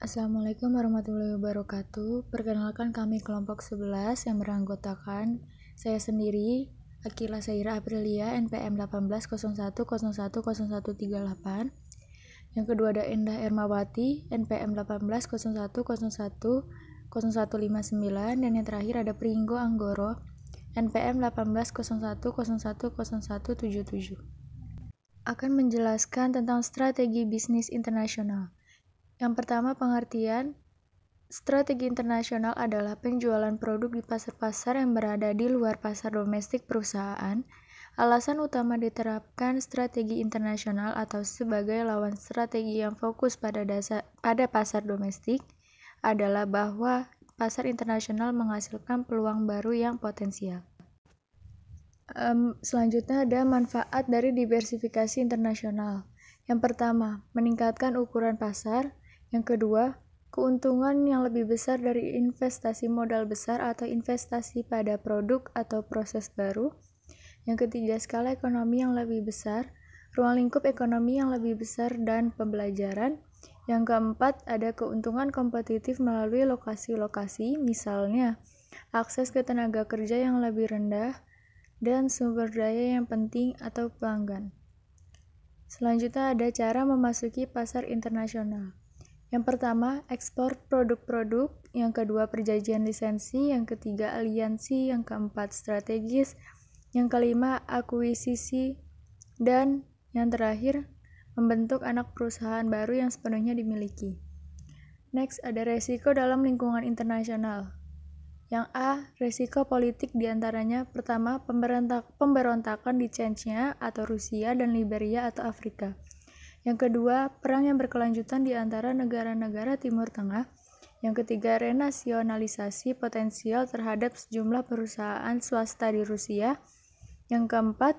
Assalamualaikum warahmatullahi wabarakatuh. Perkenalkan kami kelompok 11 yang beranggotakan saya sendiri, Akila Saira Aprilia, NPM 1801010138. Yang kedua ada Endah Ermawati, NPM 1801010159, dan yang terakhir ada Pringgo Anggoro, NPM 1801010177. Akan menjelaskan tentang strategi bisnis internasional. Yang pertama, pengertian strategi internasional adalah penjualan produk di pasar-pasar yang berada di luar pasar domestik perusahaan. Alasan utama diterapkan strategi internasional atau sebagai lawan strategi yang fokus pada pasar domestik adalah bahwa pasar internasional menghasilkan peluang baru yang potensial. Selanjutnya ada manfaat dari diversifikasi internasional. Yang pertama, meningkatkan ukuran pasar. Yang kedua, keuntungan yang lebih besar dari investasi modal besar atau investasi pada produk atau proses baru. Yang ketiga, skala ekonomi yang lebih besar, ruang lingkup ekonomi yang lebih besar, dan pembelajaran. Yang keempat, ada keuntungan kompetitif melalui lokasi-lokasi, misalnya akses ke tenaga kerja yang lebih rendah dan sumber daya yang penting atau pelanggan. Selanjutnya ada cara memasuki pasar internasional. Yang pertama, ekspor produk-produk. Yang kedua, perjanjian lisensi. Yang ketiga, aliansi. Yang keempat, strategis. Yang kelima, akuisisi. Dan yang terakhir, membentuk anak perusahaan baru yang sepenuhnya dimiliki. Next, ada resiko dalam lingkungan internasional. Yang A, resiko politik diantaranya. Pertama, pemberontakan di Chechnya atau Rusia dan Liberia atau Afrika. Yang kedua, perang yang berkelanjutan di antara negara-negara Timur Tengah. Yang ketiga, renasionalisasi potensial terhadap sejumlah perusahaan swasta di Rusia. Yang keempat,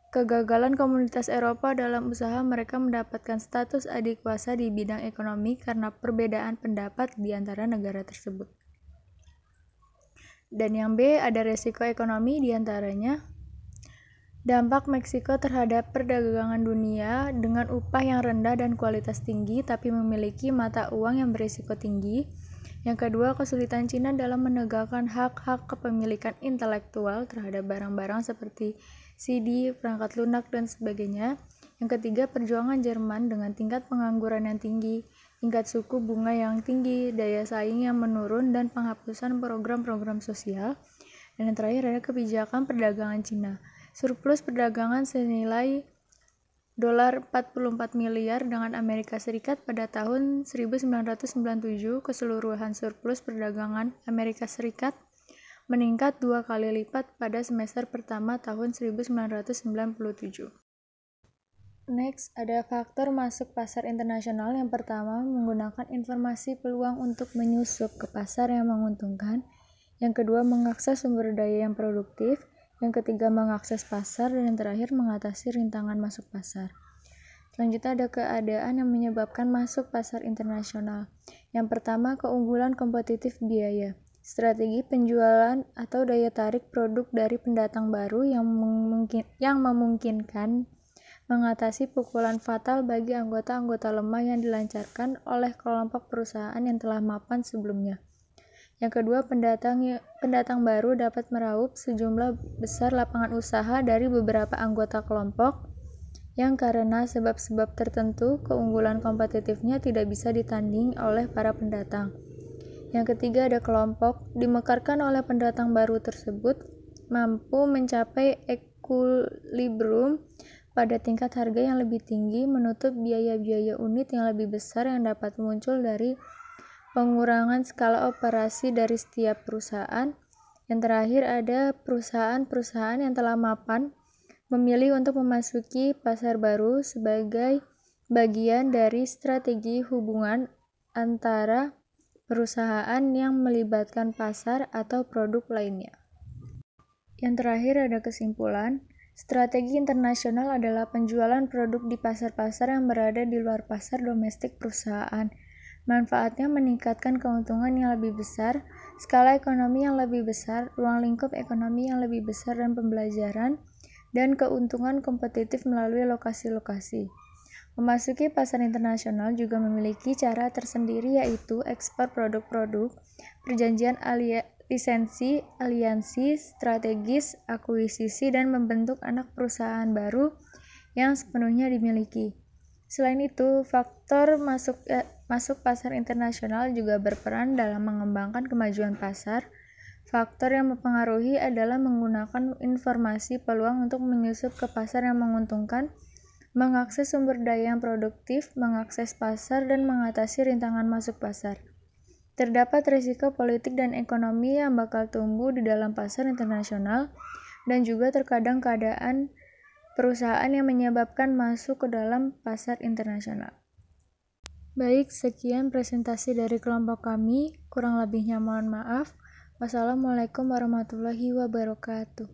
kegagalan komunitas Eropa dalam usaha mereka mendapatkan status adikuasa di bidang ekonomi karena perbedaan pendapat di antara negara tersebut. Dan yang B, ada resiko ekonomi di antaranya. Dampak Meksiko terhadap perdagangan dunia dengan upah yang rendah dan kualitas tinggi tapi memiliki mata uang yang berisiko tinggi. Yang kedua, kesulitan Cina dalam menegakkan hak-hak kepemilikan intelektual terhadap barang-barang seperti CD, perangkat lunak, dan sebagainya. Yang ketiga, perjuangan Jerman dengan tingkat pengangguran yang tinggi, tingkat suku bunga yang tinggi, daya saing yang menurun, dan penghapusan program-program sosial. Dan yang terakhir ada kebijakan perdagangan Cina. Surplus perdagangan senilai $44 miliar dengan Amerika Serikat pada tahun 1997. Keseluruhan surplus perdagangan Amerika Serikat meningkat 2 kali lipat pada semester pertama tahun 1997. Next, ada faktor masuk pasar internasional. Yang pertama, menggunakan informasi peluang untuk menyusup ke pasar yang menguntungkan. Yang kedua, mengakses sumber daya yang produktif. Yang ketiga, mengakses pasar. Dan yang terakhir, mengatasi rintangan masuk pasar. Selanjutnya ada keadaan yang menyebabkan masuk pasar internasional. Yang pertama, keunggulan kompetitif biaya. Strategi penjualan atau daya tarik produk dari pendatang baru yang memungkinkan mengatasi pukulan fatal bagi anggota-anggota lemah yang dilancarkan oleh kelompok perusahaan yang telah mapan sebelumnya. Yang kedua, pendatang baru dapat meraup sejumlah besar lapangan usaha dari beberapa anggota kelompok yang karena sebab-sebab tertentu keunggulan kompetitifnya tidak bisa ditanding oleh para pendatang. Yang ketiga, ada kelompok dimekarkan oleh pendatang baru tersebut mampu mencapai equilibrium pada tingkat harga yang lebih tinggi, menutup biaya-biaya unit yang lebih besar yang dapat muncul dari pengurangan skala operasi dari setiap perusahaan. Yang terakhir ada perusahaan-perusahaan yang telah mapan memilih untuk memasuki pasar baru sebagai bagian dari strategi hubungan antara perusahaan yang melibatkan pasar atau produk lainnya. Yang terakhir ada kesimpulan. Strategi internasional adalah penjualan produk di pasar-pasar yang berada di luar pasar domestik perusahaan. Manfaatnya meningkatkan keuntungan yang lebih besar, skala ekonomi yang lebih besar, ruang lingkup ekonomi yang lebih besar, dan pembelajaran, dan keuntungan kompetitif melalui lokasi-lokasi. Memasuki pasar internasional juga memiliki cara tersendiri, yaitu ekspor produk-produk, perjanjian lisensi, aliansi strategis, akuisisi, dan membentuk anak perusahaan baru yang sepenuhnya dimiliki. Selain itu, faktor masuk pasar internasional juga berperan dalam mengembangkan kemajuan pasar. Faktor yang mempengaruhi adalah menggunakan informasi peluang untuk menyusup ke pasar yang menguntungkan, mengakses sumber daya yang produktif, mengakses pasar, dan mengatasi rintangan masuk pasar. Terdapat risiko politik dan ekonomi yang bakal tumbuh di dalam pasar internasional, dan juga terkadang keadaan perusahaan yang menyebabkan masuk ke dalam pasar internasional. Baik, sekian presentasi dari kelompok kami. Kurang lebihnya mohon maaf. Wassalamualaikum warahmatullahi wabarakatuh.